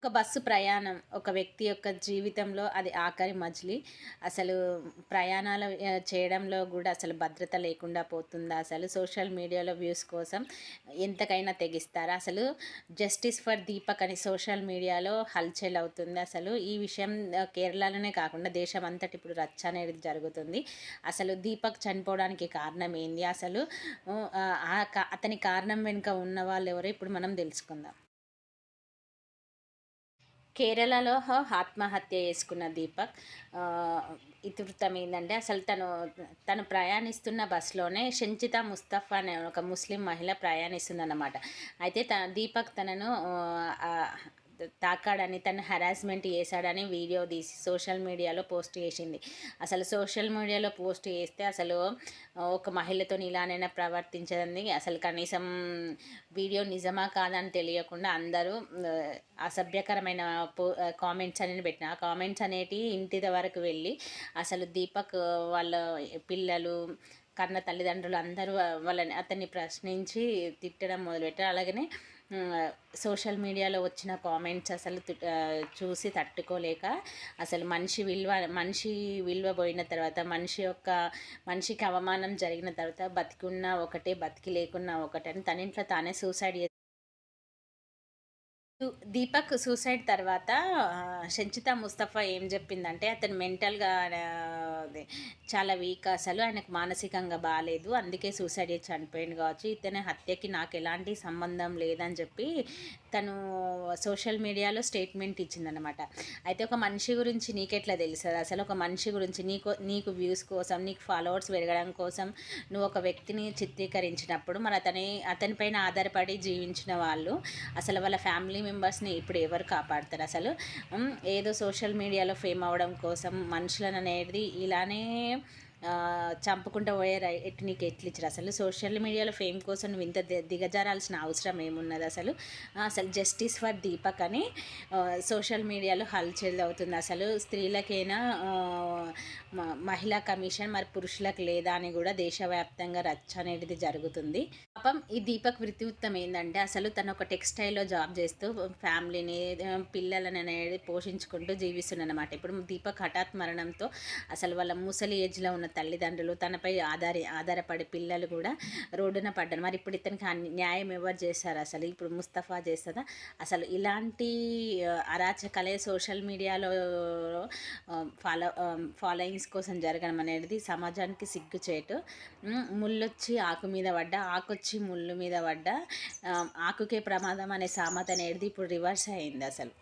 ఒక బస్సు ప్రయాణం ఒక వ్యక్తి యొక్క జీవితంలో అది ఆఖరి మజిలీ. అసలు ప్రయాణాలు చేయడంలో గూడా అసలు భద్రత లేకుండా పోతుందా? అసలు సోషల్ మీడియాలో వ్యూస్ కోసం ఎంతకైనా తెగిస్తారా? అసలు జస్టిస్ ఫర్ దీపక్ అని సోషల్ మీడియాలో హల్చల్ అవుతుంది. అసలు ఈ విషయం కేరళలోనే కాకుండా దేశం అంతటి ఇప్పుడు రచ్చ అనేది జరుగుతుంది. అసలు దీపక్ చనిపోవడానికి కారణం ఏంది? అసలు అతని కారణం వెనుక ఉన్న వాళ్ళు ఎవరో ఇప్పుడు మనం తెలుసుకుందాం. కేరళలో ఆత్మహత్య చేసుకున్న దీపక్ ఇతివృత్తం ఏందంటే అసలు తను ప్రయాణిస్తున్న బస్సులోనే షంచితా ముస్తఫా అనే ఒక ముస్లిం మహిళ ప్రయాణిస్తుందన్నమాట. అయితే దీపక్ తనను తాకాడని, తను హెరాస్మెంట్ చేశాడని వీడియో తీసి సోషల్ మీడియాలో పోస్ట్ చేసింది. అసలు సోషల్ మీడియాలో పోస్ట్ చేస్తే అసలు ఒక మహిళతో ఇలానైనా ప్రవర్తించదండి. అసలు కనీసం వీడియో నిజమా కాదని తెలియకుండా అందరూ అసభ్యకరమైన కామెంట్స్ అనేది పెట్టిన ఆ కామెంట్స్ అనేటివి ఇంటి వరకు వెళ్ళి అసలు దీపక్ వాళ్ళ పిల్లలు కన్న తల్లిదండ్రులు అందరూ అతన్ని ప్రశ్నించి తిట్టడం మొదలుపెట్టారు. అలాగనే సోషల్ మీడియాలో వచ్చిన కామెంట్స్ అసలు చూసి తట్టుకోలేక అసలు మనిషి విలువ పోయిన తర్వాత మనిషికి అవమానం జరిగిన తర్వాత బతికున్నా ఒకటే, బతికి లేకున్నా ఒకటే అని తన ఇంట్లో తానే సూసైడ్ దీపక్ సూసైడ్ తర్వాత షంచితా ముస్తఫా ఏం చెప్పిందంటే అతను మెంటల్‌గా అదే చాలా వీక్, అసలు ఆయనకు మానసికంగా బాలేదు. అందుకే సూసైడ్ చేసి చనిపోయిండు కావచ్చు. ఇతని హత్యకి నాకు ఎలాంటి సంబంధం లేదని చెప్పి తను సోషల్ మీడియాలో స్టేట్మెంట్ ఇచ్చిందనమాట. అయితే ఒక మనిషి గురించి నీకెట్లా తెలుస్తది? అసలు ఒక మనిషి గురించి నీకు వ్యూస్ కోసం, నీకు ఫాలోవర్స్ పెరగడం కోసం నువ్వు ఒక వ్యక్తిని చిత్రీకరించినప్పుడు మరి అతనిపైన ఆధారపడి జీవించిన వాళ్ళు అసలు వాళ్ళ ఫ్యామిలీ మెంబర్స్ని ఇప్పుడు ఎవరు కాపాడతారు? అసలు ఏదో సోషల్ మీడియాలో ఫేమ్ అవ్వడం కోసం మనుషులను అనేది ఇలానే చంపుకుంటూ పోయే రైట్ నీకు ఎట్లిచ్చారు? అసలు సోషల్ మీడియాలో ఫేమ్ కోసం నువ్వు ఇంత దిగజారాల్సిన అవసరం ఏమున్నది? అసలు జస్టిస్ ఫర్ దీపక్ అని సోషల్ మీడియాలో హల్చల్ అవుతుంది. అసలు స్త్రీలకైనా మహిళా కమిషన్ మరి పురుషులకు లేదా అని కూడా దేశవ్యాప్తంగా రచ్చ అనేది జరుగుతుంది. పాపం ఈ దీపక్ వృత్తివృత్తం ఏంటంటే అసలు తను ఒక టెక్స్టైల్లో జాబ్ చేస్తూ ఫ్యామిలీని పిల్లలని అనేది పోషించుకుంటూ జీవిస్తున్నానమాట. ఇప్పుడు దీపక్ హఠాత్ మరణంతో అసలు వాళ్ళ ముసలి ఏజ్లో ఉన్న తల్లిదండ్రులు తనపై ఆధారపడే పిల్లలు కూడా రోడ్డున పడ్డారు. మరి ఇప్పుడు ఇతనికి న్యాయం ఎవరు చేశారు? అసలు ఇప్పుడు ముస్తఫా చేస్తుందా? అసలు ఇలాంటి అరాచకాలే సోషల్ మీడియాలో ఫాలోయింగ్స్ కోసం జరగడం అనేది సమాజానికి సిగ్గుచేటు. ముళ్ళొచ్చి ఆకు మీద పడ్డ, ఆకొచ్చి ముళ్ళు మీద పడ్డ, ఆకుకే ప్రమాదం అనే సామెత అనేది ఇప్పుడు రివర్స్ అయింది అసలు.